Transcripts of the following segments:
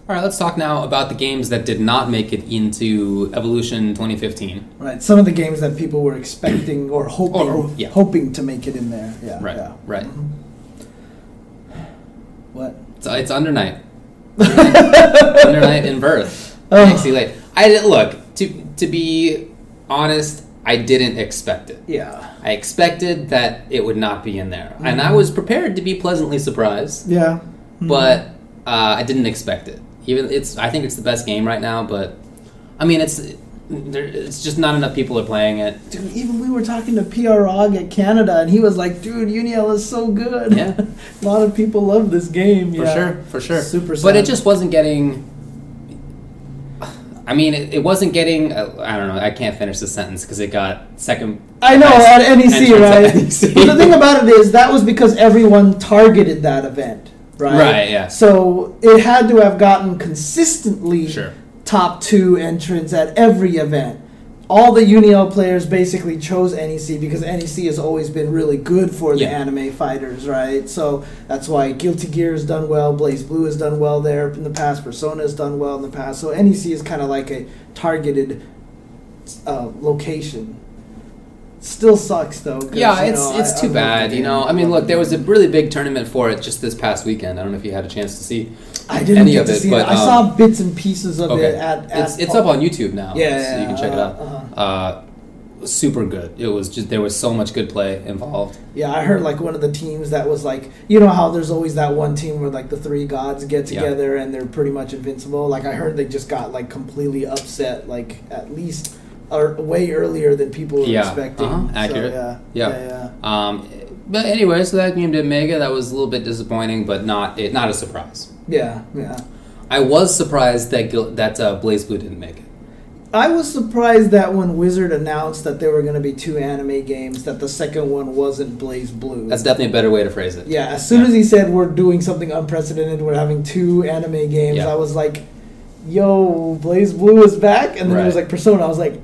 All right, let's talk now about the games that did not make it into Evolution 2015. Right, some of the games that people were expecting or hoping hoping to make it in there. Yeah, Right. Mm-hmm. What? It's Under Night. Under Night in Birth. NXT late. Look, to be honest, I didn't expect it. Yeah. I expected that it would not be in there. And I was prepared to be pleasantly surprised. Yeah. But I didn't expect it. I think it's the best game right now, but I mean it's just not enough people are playing it. Dude, even we were talking to PROG at Canada, and he was like, "Dude, Uniel is so good." Yeah, a lot of people love this game. For sure. Super sad. But it just wasn't getting. I mean, it wasn't getting. I don't know. I can't finish the sentence because it got second. I know at NEC, right? At NEC. But the thing about it is that was because everyone targeted that event. Right? Right, yeah. So it had to have gotten consistently top 2 entrants at every event. All the Uniel players basically chose NEC because NEC has always been really good for the anime fighters, right? So that's why Guilty Gear has done well, Blaze Blue has done well there in the past, Persona has done well in the past. So NEC is kind of like a targeted location. Still sucks though. Yeah, it's too bad. I mean, look, there was a really big tournament for it just this past weekend. I don't know if you had a chance to see. I didn't get to see it. I saw bits and pieces of it at it's up on YouTube now. Yeah, so you can check it out. Super good. It was just there was so much good play involved. Yeah, I heard like one of the teams that was like, you know how there's always that one team where like the 3 gods get together and they're pretty much invincible. Like I heard they just got like completely upset, like at least. Or way earlier than people were expecting. Accurate. So, yeah. But anyway, so that game did make it. That was a little bit disappointing, but not a surprise. Yeah. I was surprised that Blaze Blue didn't make it. I was surprised that when Wizard announced that there were going to be 2 anime games, that the second one wasn't Blaze Blue. That's definitely a better way to phrase it. Yeah, as soon as he said we're doing something unprecedented, we're having 2 anime games, I was like, yo, Blaze Blue is back? And then it was like Persona. I was like...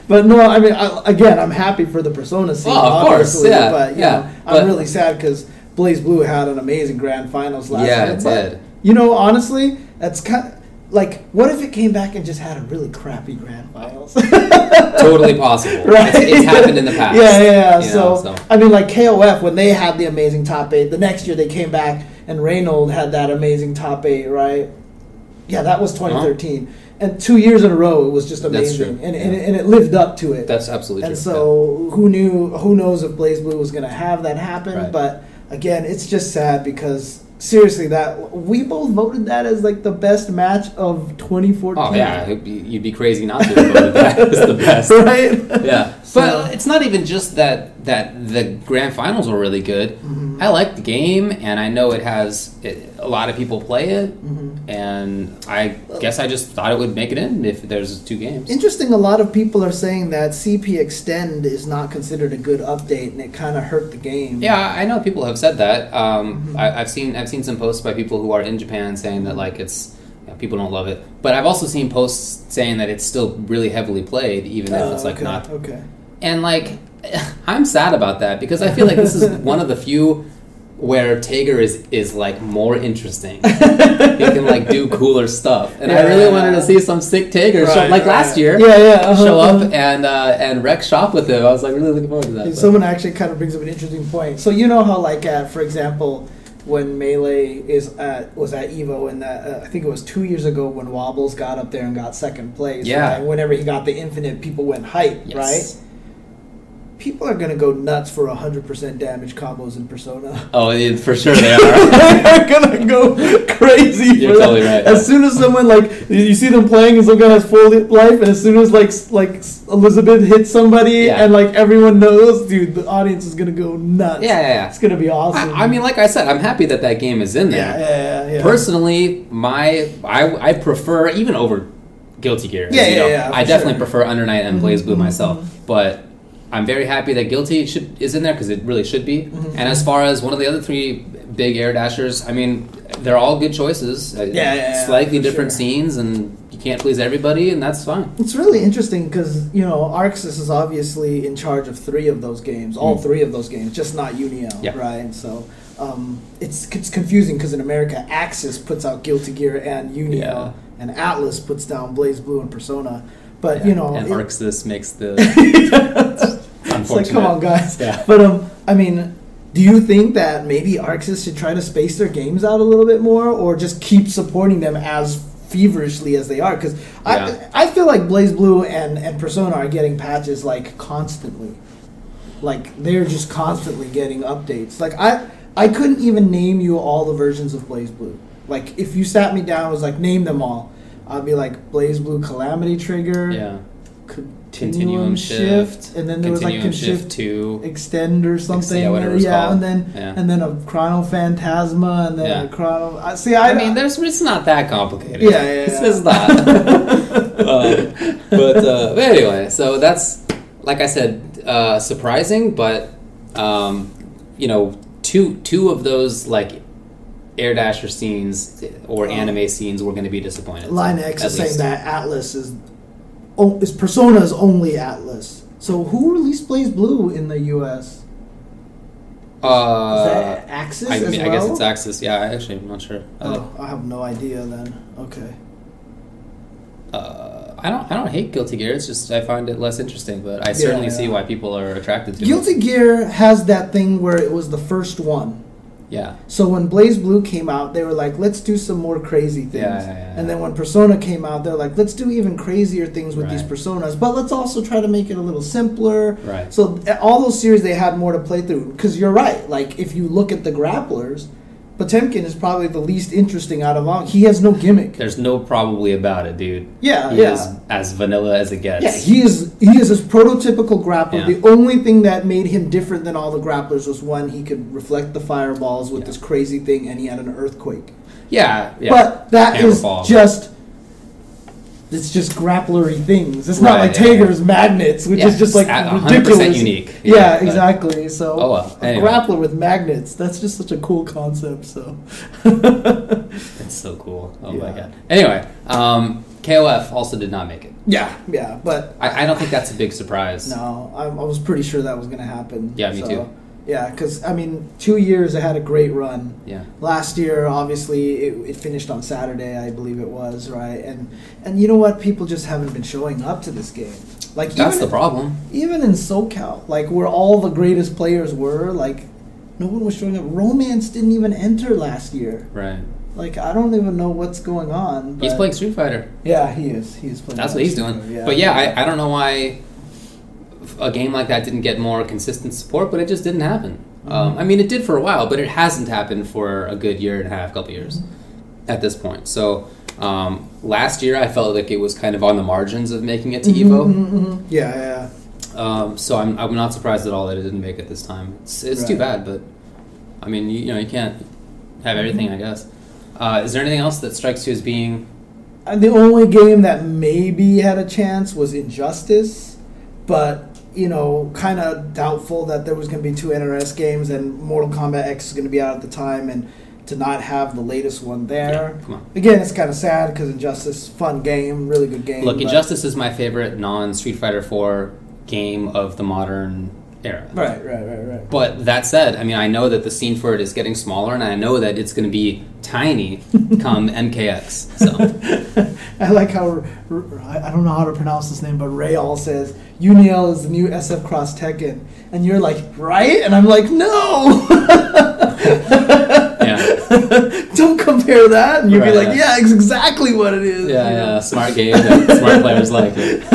But no, I mean, I'm happy for the Persona scene. Oh, of course, But, I'm really sad because Blaze Blue had an amazing grand finals last year. Yeah, it did. You know, honestly, that's kind of... Like, what if it came back and just had a really crappy grand finals? Totally possible. Right? It's happened in the past. Yeah. So, I mean, like KOF, when they had the amazing top 8, the next year they came back and Reynold had that amazing top 8, right? Yeah, that was 2013. And 2 years in a row, it was just amazing. That's true. And it lived up to it. That's absolutely true. And so, who knows if Blaze Blue was going to have that happen. Right. But, again, it's just sad because... Seriously, that we both voted that as like the best match of 2014. Oh yeah, you'd be crazy not to have voted that as the best, right? Yeah, but it's not even just that the grand finals were really good. Mm-hmm. I like the game, and I know a lot of people play it, and I guess I just thought it would make it in if there's 2 games. Interesting. A lot of people are saying that CP Extend is not considered a good update, and it kind of hurt the game. Yeah, I know people have said that. I've seen some posts by people who are in Japan saying that like it's people don't love it, but I've also seen posts saying that it's still really heavily played, even if it's like not. Okay. And like, I'm sad about that because I feel like this is one of the few where Tager is like more interesting. He can like do cooler stuff, and I really wanted to see some sick Tager show, like last year. Show up and wreck shop with him. I was like really looking forward to that. Someone actually kind of brings up an interesting point. So you know how like for example, when Melee was at Evo, and I think it was 2 years ago when Wobbles got up there and got second place. Yeah. Right? Whenever he got the infinite, people went hype, right? People are going to go nuts for 100% damage combos in Persona. Oh, for sure they are. They're going to go crazy. You're totally right. As soon as someone, like, you see them playing and some guy has full life, and as soon as, like Elizabeth hits somebody and, like, everyone knows, dude, the audience is going to go nuts. Yeah. It's going to be awesome. I mean, like I said, I'm happy that game is in there. Yeah. Personally, I prefer, even over Guilty Gear. I definitely prefer Under Night and Blaze Blue myself, but... I'm very happy that Guilty is in there because it really should be. And as far as one of the other 3 big air dashers, I mean, they're all good choices. Slightly different scenes, and you can't please everybody, and that's fine. It's really interesting because, you know, Arxis is obviously in charge of 3 of those games, all 3 of those games, just not Uniel, right? So it's confusing because in America, Axis puts out Guilty Gear and Uniel, and Atlas puts down BlazBlue and Persona. But, you know... And Arxis makes the... It's like, come on, guys. Yeah. But, I mean... Do you think that maybe Arxis should try to space their games out a little bit more, or just keep supporting them as feverishly as they are? Because I feel like BlazBlue and Persona are getting patches like constantly. Like they're just constantly getting updates. Like I couldn't even name you all the versions of BlazBlue. Like if you sat me down and was like, name them all, I'd be like BlazBlue Calamity Trigger. Continuum Shift, and then there was like Shift 2 Extend or something. And then a Chrono Phantasma, and then a Chrono. I mean, it's not that complicated. It's not. But anyway, so that's like I said, surprising, but you know, two of those like Air Dasher scenes or anime scenes were going to be disappointed. Line X is saying that Atlas is Persona's only Atlas. So who released BlazBlue in the US? Is that Axis as well? I guess it's Axis. Yeah, actually, I'm not sure. I have no idea then. Okay. I don't hate Guilty Gear. It's just I find it less interesting, but I certainly see why people are attracted to it. Guilty Gear has that thing where it was the first one. Yeah. So when BlazBlue came out, they were like, let's do some more crazy things. And then when Persona came out, they're like, let's do even crazier things with these personas, but let's also try to make it a little simpler. Right. So all those series, they had more to play through. Because you're right. Like, if you look at the grapplers, Potemkin is probably the least interesting out of all. He has no gimmick. There's no probably about it, dude. Yeah, he is as vanilla as it gets. Yeah, he is his prototypical grappler. The only thing that made him different than all the grapplers was one, he could reflect the fireballs with this crazy thing, and he had an earthquake. Yeah. But that is just... It's just grapplery things. It's not like Tager's magnets, which is just like ridiculous. 100% unique. Yeah, exactly. So anyway. A grappler with magnets, that's just such a cool concept. So it's so cool. Oh my god. Anyway, KOF also did not make it. Yeah, but I don't think that's a big surprise. No, I was pretty sure that was going to happen. Yeah, me too. Yeah, because, I mean, 2 years it had a great run. Yeah. Last year, obviously, it finished on Saturday, I believe it was, right? And you know what? People just haven't been showing up to this game. Like that's the problem. Even in SoCal, like, where all the greatest players were, like, no one was showing up. Romance didn't even enter last year. Right. Like, I don't even know what's going on. He's playing Street Fighter. Yeah, he is. He is playing That's what he's doing. Yeah. But yeah, I don't know why... a game like that didn't get more consistent support, but it just didn't happen. I mean, it did for a while, but it hasn't happened for a good year and a half, couple years at this point. So last year, I felt like it was kind of on the margins of making it to EVO. Yeah. So I'm not surprised at all that it didn't make it this time. It's too bad, but I mean, you can't have everything, I guess. Is there anything else that strikes you as being? The only game that maybe had a chance was Injustice, but. You know, kind of doubtful that there was going to be 2 NRS games and Mortal Kombat X is going to be out at the time, and to not have the latest one there. Yeah, come on. Again, it's kind of sad because Injustice, fun game, really good game. Look, Injustice is my favorite non-Street Fighter 4 game of the modern era. Right. But that said, I mean, I know that the scene for it is getting smaller, and I know that it's going to be tiny come MKX. So I like how, I don't know how to pronounce this name, but Rayall says, Uniel is the new SF Cross Tekken. And you're like, right? And I'm like, no! Don't compare that. And you'd be like, yeah, it's exactly what it is. Yeah. Smart game. Smart players like it.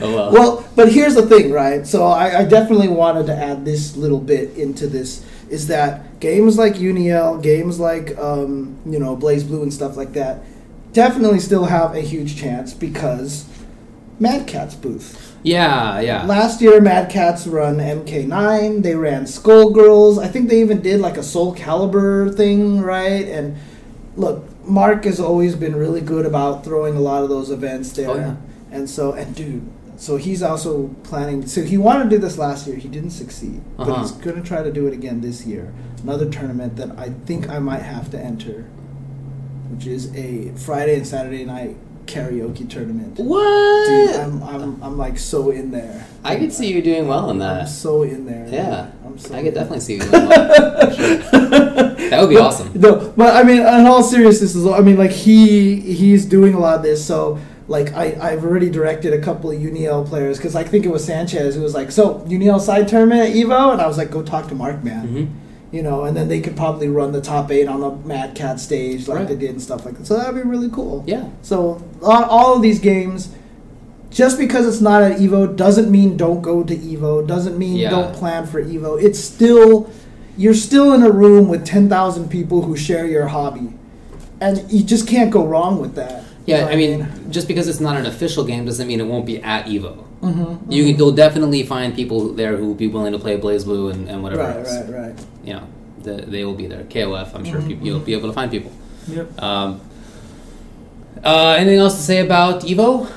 Oh, well. Well, but here's the thing, right? So I definitely wanted to add this little bit into this, is that games like Uniel, games like, BlazBlue and stuff like that, definitely still have a huge chance because Mad Cat's booth. Yeah. Last year, Mad Cat's run MK9. They ran Skullgirls. I think they even did like a Soul Calibur thing, right? And look, Mark has always been really good about throwing a lot of those events there. Oh, yeah. So he's also planning. So he wanted to do this last year. He didn't succeed, but he's going to try to do it again this year. Another tournament that I think I might have to enter, which is a Friday and Saturday night karaoke tournament. What? Dude, I'm like so in there. I could see you doing well in that. I'm so in there. Yeah. Man. I could definitely see you doing well. Sure. That would be awesome. No, but I mean, in all seriousness, like he's doing a lot of this. So like I've already directed a couple of UNIL players because I think it was Sanchez who was like, so UNIL side tournament at Evo, and I was like, go talk to Mark, man. Mm-hmm. You know, and then they could probably run the top 8 on the Mad Cat stage like they did and stuff like that. So that would be really cool. Yeah. So all of these games, just because it's not at Evo doesn't mean don't go to Evo, doesn't mean don't plan for Evo. It's still, you're still in a room with 10,000 people who share your hobby. And you just can't go wrong with that. Yeah, You know I mean, just because it's not an official game doesn't mean it won't be at Evo. Mm-hmm, You'll definitely find people there who will be willing to play BlazBlue and whatever else. Right. You know, they will be there. KOF, I'm sure you'll be able to find people. Yep. Anything else to say about Evo?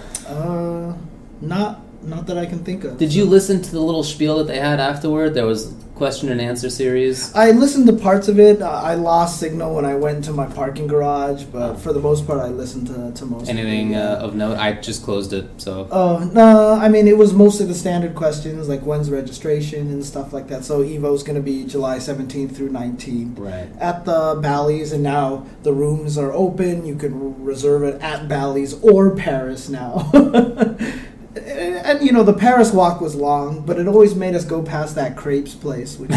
Not that I can think of. Did you listen to the little spiel that they had afterward? There was question and answer series. I listened to parts of it. I lost signal when I went into my parking garage, but for the most part, I listened to most. Anything of it. of note? I just closed it, so. Oh no! I mean, it was mostly the standard questions like when's registration and stuff like that. So Evo's going to be July 17th through 19th Right. at the Bally's, and now the rooms are open. You can reserve it at Bally's or Paris now. And you know, the Paris walk was long, but it always made us go past that crepes place, which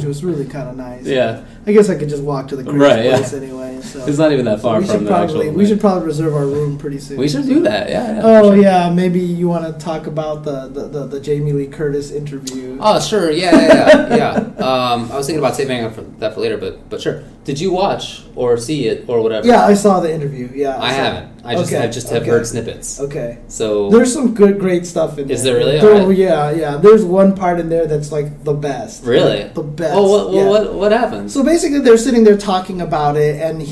was really kind of nice. Yeah. I guess I could just walk to the crepes place anyway. So it's not even that far from the actual. We should probably reserve our room pretty soon. We should do that. Yeah. Oh yeah, maybe you want to talk about the Jamie Lee Curtis interview. Oh sure, yeah. I was thinking about saving that for later, but sure. Did you watch or see it or whatever? Yeah, I saw the interview. Yeah, I haven't. I just have heard snippets. Okay. So there's some great stuff in there. Is there really? Oh right. Yeah. There's one part in there that's like the best. Really? Like, the best. Oh, what happened? So basically, they're sitting there talking about it, and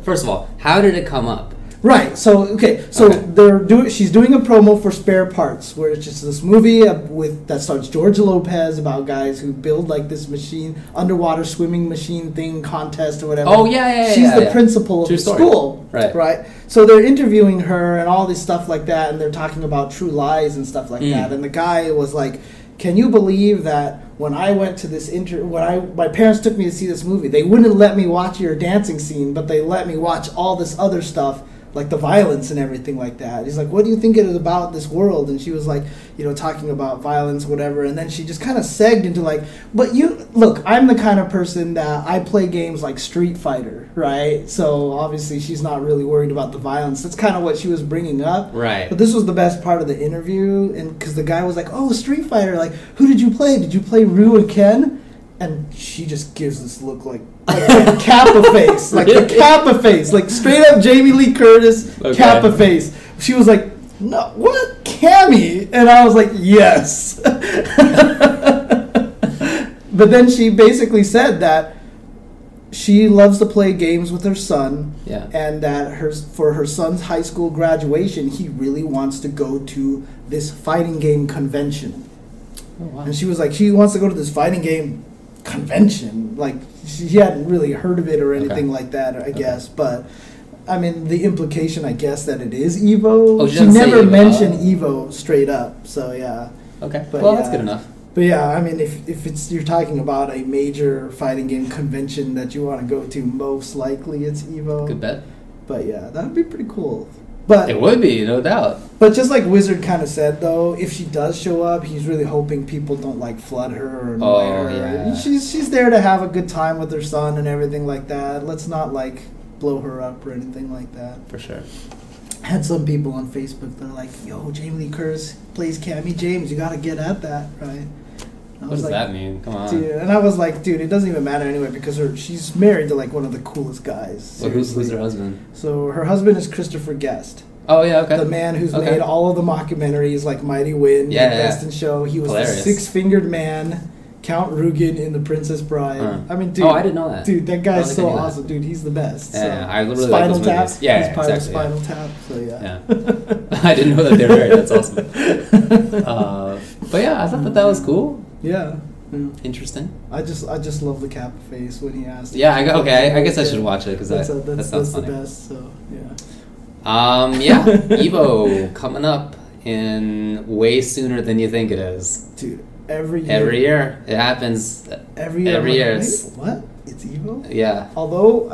first of all, how did it come up? Right. So she's doing a promo for Spare Parts, where it's just this movie that stars George Lopez about guys who build like this machine, underwater swimming machine thing contest or whatever. Oh yeah. She's the principal of the school. Right. So they're interviewing her and all this stuff like that, and they're talking about True Lies and stuff like that. And the guy was like, "Can you believe that when I went to this my parents took me to see this movie, they wouldn't let me watch your dancing scene, but they let me watch all this other stuff." Like the violence and everything like that. He's like, what do you think it is about this world? And she was like, talking about violence, whatever. And then she just kind of segged into like, but look, I'm the kind of person that I play games like Street Fighter, right? So obviously she's not really worried about the violence. That's kind of what she was bringing up. Right. But this was the best part of the interview. And because the guy was like, oh, Street Fighter, like, who did you play? Did you play Ryu and Ken? And she just gives this look like Kappa face, like the Kappa face, like straight up Jamie Lee Curtis Kappa face. She was like, "No, what, Cammy?" And I was like, "Yes." But then she basically said that she loves to play games with her son, and that for her son's high school graduation, he really wants to go to this fighting game convention. Oh, wow. And she was like, she wants to go to this fighting game convention. Like, she hadn't really heard of it or anything like that, I guess. But I mean, the implication, I guess, that it is Evo. Oh, she never mentioned Evo straight up. So yeah. Okay. But well, that's good enough. But yeah, I mean, if you're talking about a major fighting game convention that you want to go to, most likely it's Evo. Good bet. But yeah, that would be pretty cool. But it would be, no doubt. But just like Wizard kind of said, though, if she does show up, he's really hoping people don't like flood her or annoy her. Yeah. She's there to have a good time with her son and everything like that. Let's not like blow her up or anything like that. For sure. I had some people on Facebook that are like, "Yo, Jamie Lee Curtis plays Cammy James. You got to get at that, right?" What does that mean? Come on. Dude, and I was like, dude, it doesn't even matter anyway because she's married to like one of the coolest guys. Well, who's her husband? So her husband is Christopher Guest. Oh yeah, okay. The man who's made all of the mockumentaries like Mighty Wind, Best in Show. He was hilarious. The six-fingered man, Count Rugen in The Princess Bride. I mean, dude. Oh, I didn't know that. Dude, that guy's so awesome, dude. He's the best. Yeah, I really Spinal like those Tap. movies. Yeah, he's part of exactly, Spinal Tap. So yeah. I didn't know that they were married. That's awesome. But yeah, I thought that was cool. Yeah. Interesting. I just love the Kappa face when he asked. Yeah. I guess I should watch it because that sounds that's funny. the best. So yeah. Yeah, Evo coming up in way sooner than you think it is. Dude, every year. Every year. It happens. Every year. Every year. What? It's Evo? Yeah. Although,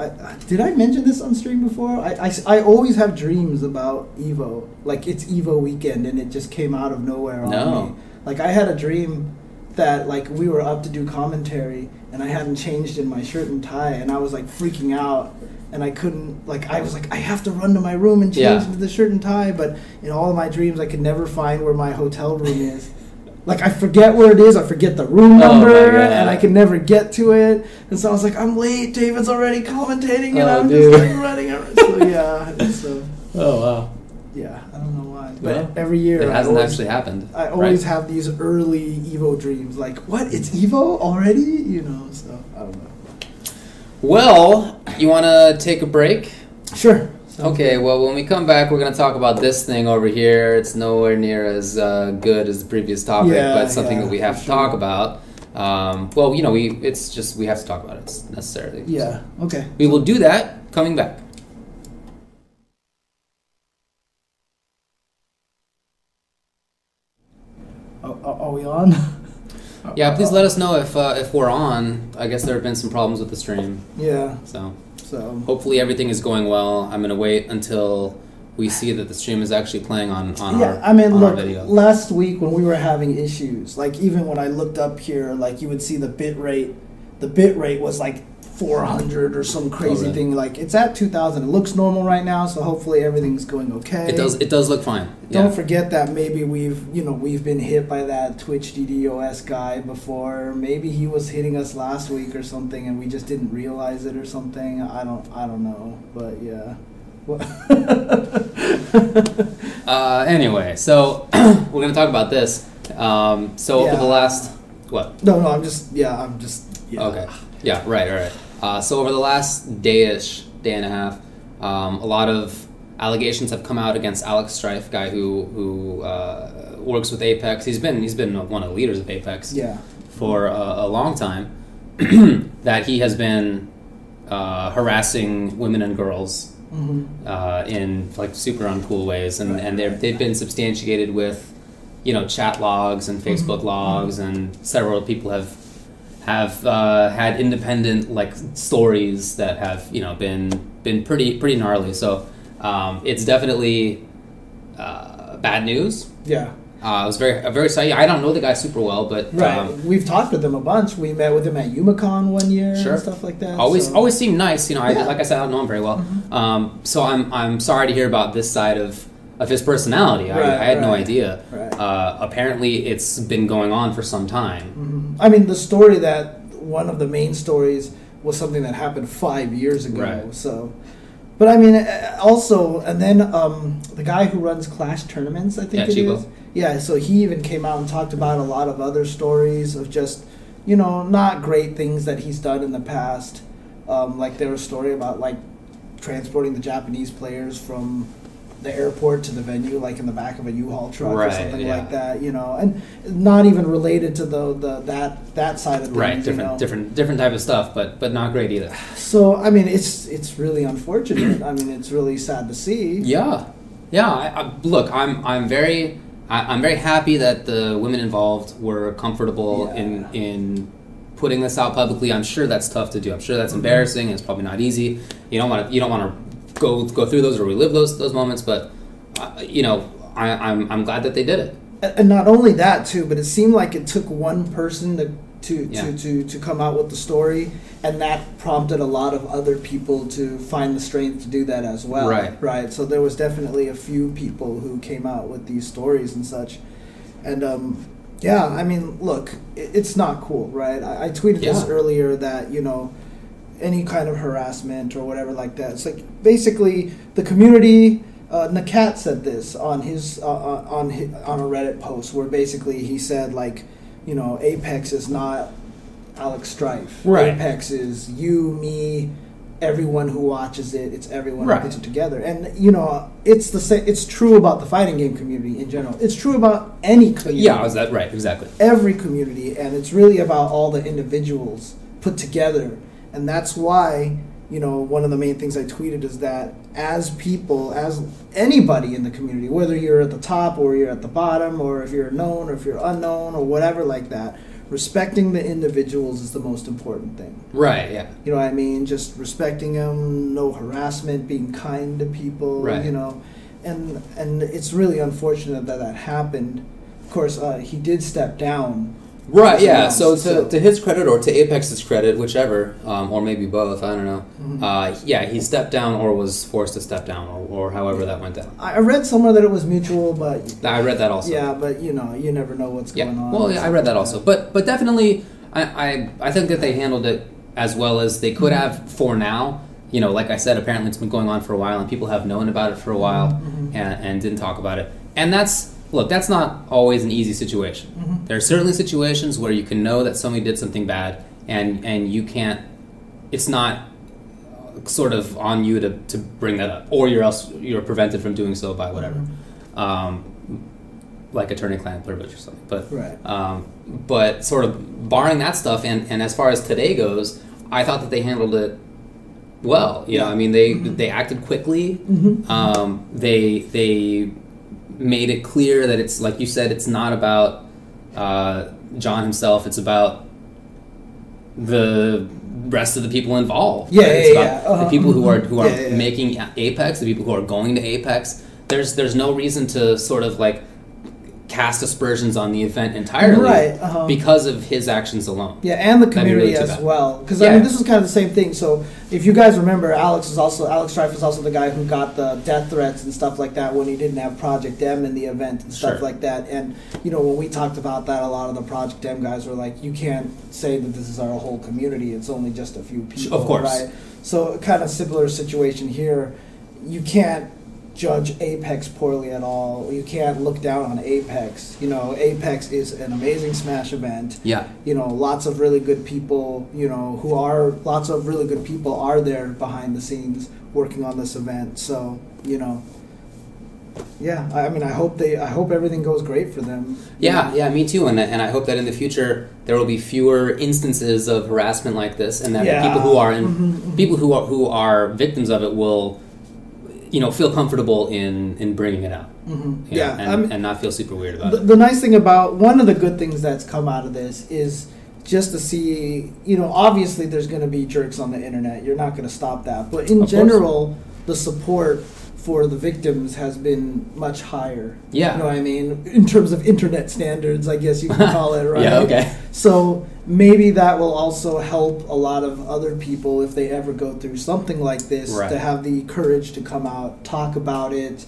did I mention this on stream before? I always have dreams about Evo. Like, it's Evo weekend, and it just came out of nowhere on me. Like, I had a dream that, like, we were up to do commentary, and I hadn't changed in my shirt and tie, and I was, like, freaking out. And I couldn't, like, I was like, I have to run to my room and change into the shirt and tie. But in all of my dreams, I could never find where my hotel room is. Like, I forget where it is. I forget the room number, and I can never get to it. And so I was like, I'm late. David's already commentating, and I'm just like running around. So, yeah. So, oh, wow. Yeah, I don't know why. But every year. It hasn't actually happened. I always have these early Evo dreams. Like, what? It's Evo already? You know, so I don't know. Well, you want to take a break? Sure. Okay, well, when we come back, we're going to talk about this thing over here. It's nowhere near as good as the previous topic, but it's something that we have to talk about. Well, you know, we have to talk about it necessarily. Yeah, so okay. We will do that coming back. Are we on? Yeah, please let us know if we're on. I guess there have been some problems with the stream. Yeah. So hopefully everything is going well. I'm going to wait until we see that the stream is actually playing on our video. Last week when we were having issues, like even when I looked up here, like you would see the bit rate was like 400 or some crazy thing. Like it's at 2000. It looks normal right now, so hopefully everything's going okay. It does look fine. Don't forget that maybe we've been hit by that Twitch DDoS guy before. Maybe he was hitting us last week or something and we just didn't realize it or something. I don't know, but yeah. Anyway, so we're going to talk about this. Over the last what? No, I'm just Okay. Yeah, right. So over the last day and a half, a lot of allegations have come out against Alex Strife, guy who works with Apex. He's been one of the leaders of Apex for a long time. That he has been harassing women and girls in like super uncool ways, and they've been substantiated with chat logs and Facebook logs, and several people have had independent like stories that have been pretty gnarly. So it's definitely bad news. Yeah. I was very excited. I don't know the guy super well, but we've talked with him a bunch. We met with him at UMACon one year and stuff like that. Always seemed nice. Like I said, I don't know him very well. So I'm sorry to hear about this side of his personality. I had no idea. Apparently, it's been going on for some time. I mean, the story that one of the main stories was something that happened 5 years ago. Right. So, but I mean, also, and then the guy who runs Clash tournaments, I think it is. Yeah, so he even came out and talked about a lot of other stories of just, not great things that he's done in the past. Like there was a story about like transporting the Japanese players from the airport to the venue, like in the back of a U-Haul truck or something like that, and not even related to that side of things. Right, different type of stuff, but not great either. So I mean, it's really unfortunate. I mean, it's really sad to see. Yeah. Look, I'm very happy that the women involved were comfortable in putting this out publicly. I'm sure that's tough to do. I'm sure that's embarrassing. It's probably not easy. You don't want to go through those or relive those moments, but I'm glad that they did it. And not only that too, but it seemed like it took one person to come out with the story, and that prompted a lot of other people to find the strength to do that as well. Right. So there was definitely a few people who came out with these stories and such, and I mean, look, it's not cool, right? I tweeted this earlier that any kind of harassment or whatever like that. It's like basically the community. Nakat said this on his on a Reddit post where basically he said like, Apex is not Alex Strife. Right. Apex is you, me, everyone who watches it. It's everyone who puts it together. And it's the same. It's true about the fighting game community in general. It's true about any community. Yeah, is that right? Exactly. Every community, and it's really about all the individuals put together. And that's why one of the main things I tweeted is that as people, as anybody in the community, whether you're at the top or you're at the bottom, or if you're known or if you're unknown or whatever like that, respecting the individuals is the most important thing. Right, yeah. You know what I mean? Just respecting them, no harassment, being kind to people, right. And it's really unfortunate that happened. Of course, he did step down. Right, yeah. So to his credit or to Apex's credit, whichever, or maybe both, I don't know. Mm-hmm. He stepped down or was forced to step down or however that went down. I read somewhere that it was mutual, but... I read that also. Yeah, but you never know what's going on. Well, yeah, I read that also. But definitely, I think that they handled it as well as they could have for now. Like I said, apparently it's been going on for a while and people have known about it for a while and didn't talk about it. And that's not always an easy situation. Mm-hmm. There are certainly situations where you can know that somebody did something bad and you can't, it's not sort of on you to bring that up, or you're prevented from doing so by whatever. Like attorney-client privilege or something. But right. But sort of barring that stuff, and as far as today goes, I thought that they handled it well. I mean, they acted quickly. Mm-hmm. They made it clear that it's, like you said, it's not about John himself. It's about the rest of the people involved. It's about the people who are making Apex, the people who are going to Apex. There's no reason to sort of like cast aspersions on the event entirely because of his actions alone. Yeah, and the community as well. Because I mean, this is kind of the same thing. So if you guys remember, Alex Strife was also the guy who got the death threats and stuff like that when he didn't have Project M in the event and stuff like that. And when we talked about that, a lot of the Project M guys were like, you can't say that this is our whole community. It's only just a few people. Of course. Right? So kind of similar situation here. You can't judge Apex poorly at all. You can't look down on Apex. Apex is an amazing Smash event. Yeah. Lots of really good people, lots of really good people are there behind the scenes working on this event. So, yeah, I mean, I hope everything goes great for them. Yeah, me too. And I hope that in the future there will be fewer instances of harassment like this, and that people who are victims of it will feel comfortable in bringing it out. Mm-hmm. And not feel super weird about it. The nice thing about, one of the good things that's come out of this is just to see, obviously there's going to be jerks on the internet. You're not going to stop that. But in general, the support for the victims has been much higher. Yeah. You know what I mean? In terms of internet standards, I guess you can call it, right? Yeah, okay. So maybe that will also help a lot of other people if they ever go through something like this to have the courage to come out, talk about it,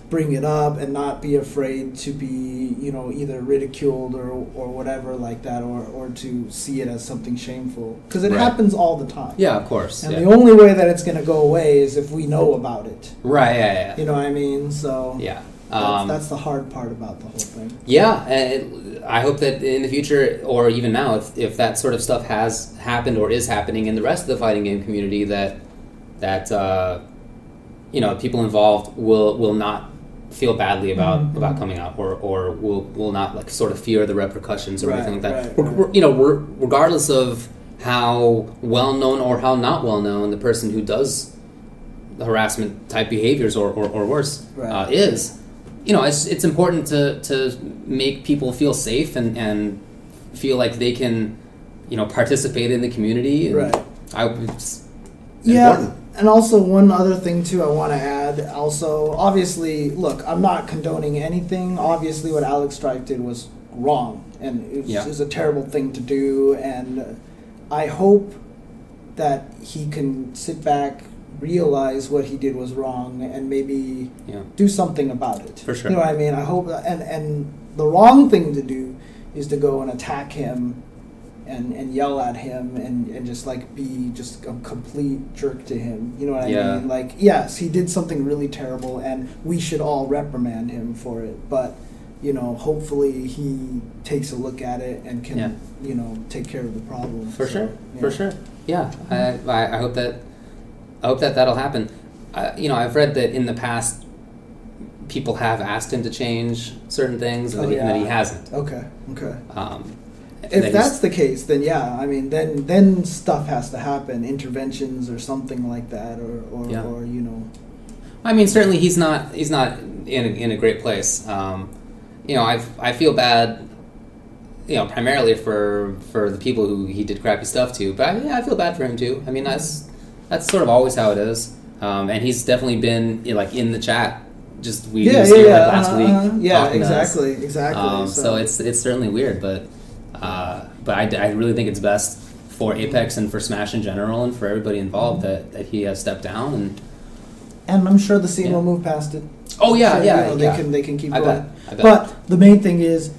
bring it up, and not be afraid to be, either ridiculed or whatever like that, or to see it as something shameful. Because it happens all the time. Yeah, of course. And the only way that it's going to go away is if we know about it. Right, yeah. You know what I mean? So yeah. That's the hard part about the whole thing. Yeah, I hope that in the future, or even now, if that sort of stuff has happened or is happening in the rest of the fighting game community, that people involved will not feel badly about coming out, or will not like sort of fear the repercussions or anything like that. Regardless of how well known or how not well known the person who does the harassment type behaviors or worse is. It's important to make people feel safe and feel like they can, participate in the community. It's important. And also one other thing too I want to add. Also, obviously, look, I'm not condoning anything. Obviously, what Alex Strife did was wrong, and it was a terrible thing to do. And I hope that he can sit back, realize what he did was wrong, and maybe do something about it. For sure. You know what I mean? I hope that, and the wrong thing to do is to go and attack him and yell at him and just like be just a complete jerk to him. You know what I mean? Like, yes, he did something really terrible and we should all reprimand him for it, but hopefully he takes a look at it and can take care of the problem. For sure. Yeah. I hope that'll happen. I've read that in the past people have asked him to change certain things and that he hasn't. Okay. If that's the case, then yeah, I mean, then stuff has to happen, interventions or something like that, or you know. I mean, certainly he's not in a great place. You know, I feel bad, you know, primarily for the people who he did crappy stuff to, but I feel bad for him too. I mean, that's sort of always how it is, and he's definitely been like in the chat. Just we was here like last week. Yeah, exactly. So it's certainly weird, but I really think it's best for Apex and for Smash in general and for everybody involved that he has stepped down and I'm sure the scene will move past it. Oh yeah, so, you know, they can keep going. I bet. But the main thing is,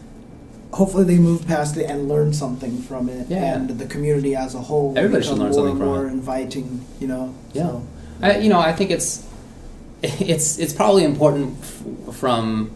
hopefully they move past it and learn something from it, and the community as a whole. Everybody should learn something from it. More inviting, you know. Yeah. So. I think it's probably important from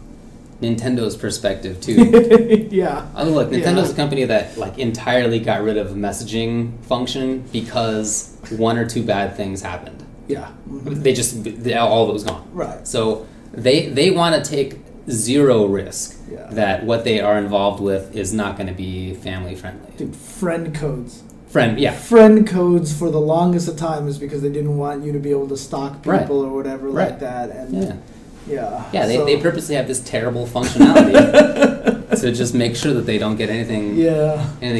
Nintendo's perspective too. Yeah. Look, Nintendo's a company that like entirely got rid of messaging function because one or two bad things happened. Yeah. Mm-hmm. All of it was gone. Right. So they want to take zero risk that what they are involved with is not going to be family friendly. Dude, friend codes. Friend codes for the longest of time is because they didn't want you to be able to stalk people or whatever like that. And they purposely have this terrible functionality to just make sure that they don't get anything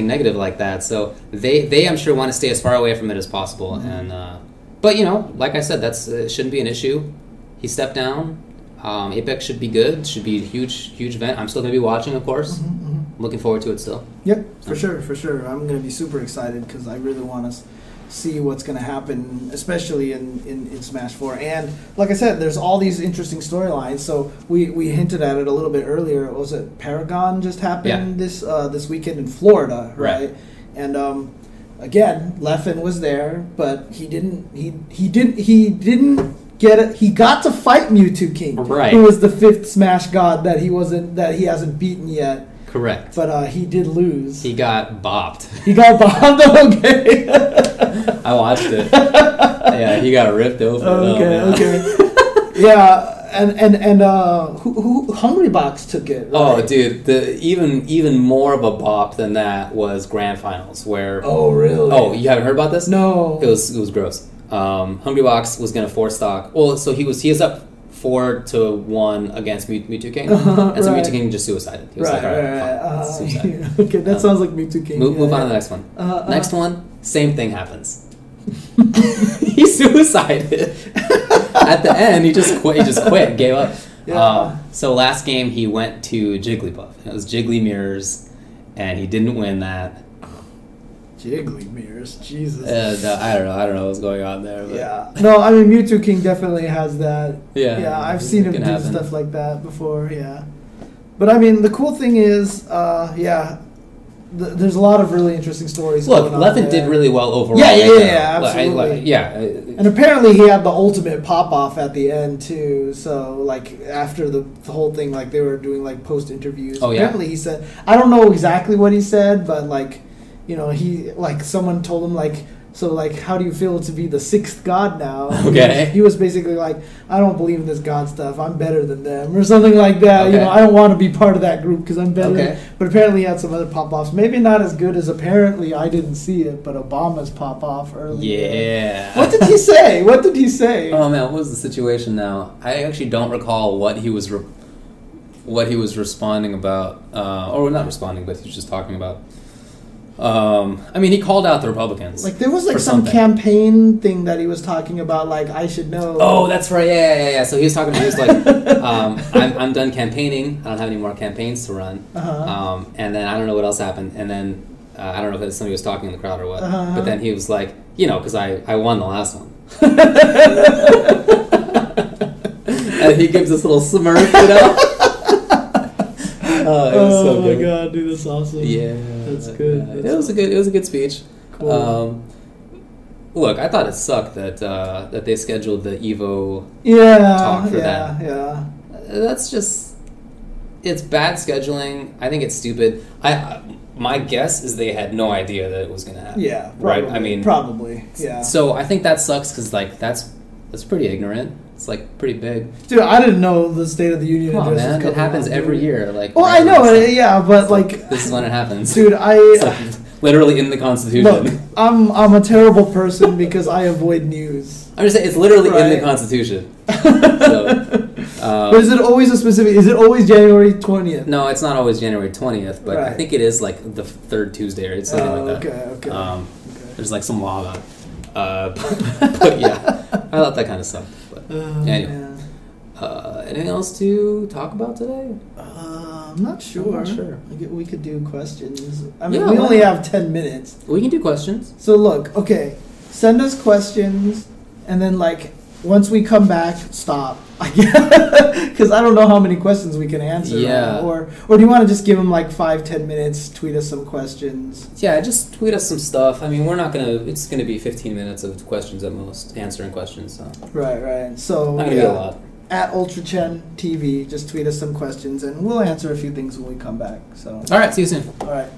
negative like that. So they I'm sure want to stay as far away from it as possible. Mm-hmm. And but you know, like I said, that's shouldn't be an issue. He stepped down. Apex should be good. Should be a huge event. I'm still going to be watching, of course. Mm-hmm, mm-hmm. Looking forward to it still. Yep, for sure. I'm going to be super excited because I really want to see what's going to happen, especially in Smash 4. And like I said, there's all these interesting storylines. So we hinted at it a little bit earlier. Was it Paragon just happened this weekend in Florida, right? And again, Leffen was there, but he didn't get it. He got to fight Mewtwo King, who was the 5th Smash God that he hasn't beaten yet. Correct. But he did lose. He got bopped. Okay. I watched it. Yeah, he got ripped open. Okay. Yeah, and who Hungry Box took it. Right? Oh, dude, even more of a bop than that was Grand Finals where. Oh, really? Oh, you haven't heard about this? No. It was gross. Hungry Box was going to 4-stock. Well, so he is up 4-1 against Mewtwo King, and so Mewtwo King just suicided. He was like, all right, suicide. Okay, that sounds like Mewtwo King. Move on to the next one. Next one, same thing happens. He suicided. At the end, he just quit, gave up. Yeah. So last game, he went to Jigglypuff. It was Jiggly Mirrors, and he didn't win that. Jiggly Mirrors, Jesus. I don't know what's going on there. But. Yeah. No, I mean, Mewtwo King definitely has that. Yeah. I've seen him do stuff like that before, yeah. But I mean, the cool thing is, there's a lot of really interesting stories. Look, Leffen did really well overall. Yeah, absolutely. And apparently he had the ultimate pop-off at the end, too. So, like, after the whole thing, like, they were doing, like, post-interviews. Oh, apparently he said, I don't know exactly what he said, but, like, you know, he, like, someone told him, like, so, like, how do you feel to be the 6th god now? Okay. He was basically like, I don't believe in this god stuff. I'm better than them. Or something like that. Okay. You know, I don't want to be part of that group because I'm better. Okay. But apparently he had some other pop-offs. Maybe not as good as apparently I didn't see it, but Obama's pop-off earlier. Yeah. What did he say? Oh, man, what was the situation now? I actually don't recall what he was responding about. Or not responding, but he was just talking about. I mean, he called out the Republicans. Like, there was, like, some campaign thing that he was talking about, like, I should know. Oh, that's right. Yeah. So he was like, I'm done campaigning. I don't have any more campaigns to run. Uh-huh. And then I don't know what else happened. And then I don't know if somebody was talking in the crowd or what. Uh-huh. But then he was like, you know, because I won the last one. And he gives this little smirk, you know? Oh my god, dude, that's awesome. Yeah, that's good. It was a good speech. Cool. Look, I thought it sucked that they scheduled the Evo talk for that. Yeah. That's just, it's bad scheduling. I think it's stupid. My guess is they had no idea that it was going to happen. Yeah, probably, right. I mean, probably. Yeah. So I think that sucks because like that's pretty ignorant. It's like pretty big. Dude, I didn't know the State of the Union Come on, address was man. coming It happens out, every dude. year. Like, Well, I know, yeah, but like this is when it happens. Dude, It's like literally in the Constitution. Look, I'm a terrible person because I avoid news. I'm just saying it's literally in the Right. Constitution. So, but is it always a specific? Is it always January 20th? no, it's not always January 20th, but I Right. think it is like the third Tuesday or something like that. Okay. There's like some law about it. But yeah, I thought that kind of sucked. But anyway, anything else to talk about today? I'm not sure. I'm not sure. We could do questions. I mean, Yeah, we why only not? have 10 minutes. We can do questions. So look, okay, send us questions, and then like once we come back, stop. Because I don't know how many questions we can answer. Yeah. Or do you want to just give them like 5-10 minutes? Tweet us some questions. Yeah, just tweet us some stuff. I mean, we're not gonna. It's gonna be 15 minutes of questions at most, answering questions. So Right. So not gonna be a lot. At UltraChen TV, just tweet us some questions, and we'll answer a few things when we come back. So All right, see you soon. all right.